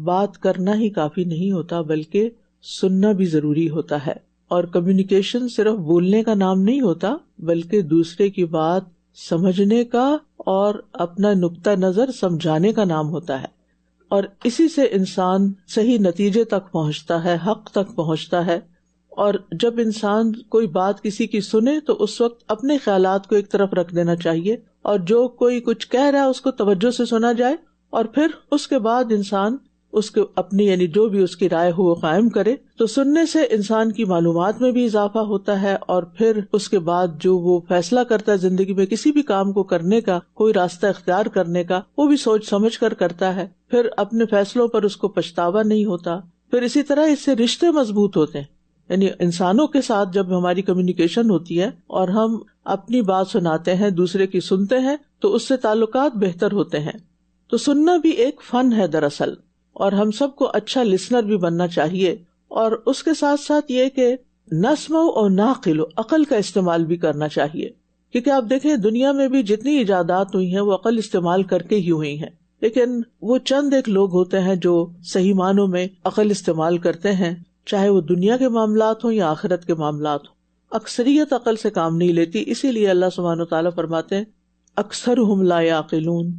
بات کرنا ہی کافی نہیں ہوتا بلکہ سننا بھی ضروری ہوتا ہے. اور کمیونیکیشن صرف بولنے کا نام نہیں ہوتا بلکہ دوسرے کی بات سمجھنے کا اور اپنا نقطہ نظر سمجھانے کا نام ہوتا ہے. اور اسی سے انسان صحیح نتیجے تک پہنچتا ہے، حق تک پہنچتا ہے. اور جب انسان کوئی بات کسی کی سنے تو اس وقت اپنے خیالات کو ایک طرف رکھ دینا چاہیے، اور جو کوئی کچھ کہہ رہا ہے اس کو توجہ سے سنا جائے، اور پھر اس کے بعد انسان اس کے اپنی یعنی جو بھی اس کی رائے ہو وہ قائم کرے. تو سننے سے انسان کی معلومات میں بھی اضافہ ہوتا ہے، اور پھر اس کے بعد جو وہ فیصلہ کرتا ہے زندگی میں کسی بھی کام کو کرنے کا، کوئی راستہ اختیار کرنے کا، وہ بھی سوچ سمجھ کر کرتا ہے. پھر اپنے فیصلوں پر اس کو پچھتاوا نہیں ہوتا. پھر اسی طرح اس سے رشتے مضبوط ہوتے ہیں. یعنی انسانوں کے ساتھ جب ہماری کمیونیکیشن ہوتی ہے اور ہم اپنی بات سناتے ہیں، دوسرے کی سنتے ہیں، تو اس سے تعلقات بہتر ہوتے ہیں. تو سننا بھی ایک فن ہے دراصل، اور ہم سب کو اچھا لسنر بھی بننا چاہیے. اور اس کے ساتھ ساتھ یہ کہ نسمع و ناقل عقل کا استعمال بھی کرنا چاہیے، کیونکہ آپ دیکھیں دنیا میں بھی جتنی ایجادات ہوئی ہیں وہ عقل استعمال کر کے ہی ہوئی ہیں. لیکن وہ چند ایک لوگ ہوتے ہیں جو صحیح معنوں میں عقل استعمال کرتے ہیں، چاہے وہ دنیا کے معاملات ہوں یا آخرت کے معاملات ہوں. اکثریت عقل سے کام نہیں لیتی، اسی لیے اللہ سبحانہ و تعالیٰ فرماتے ہیں اکثرہم لا یعقلون.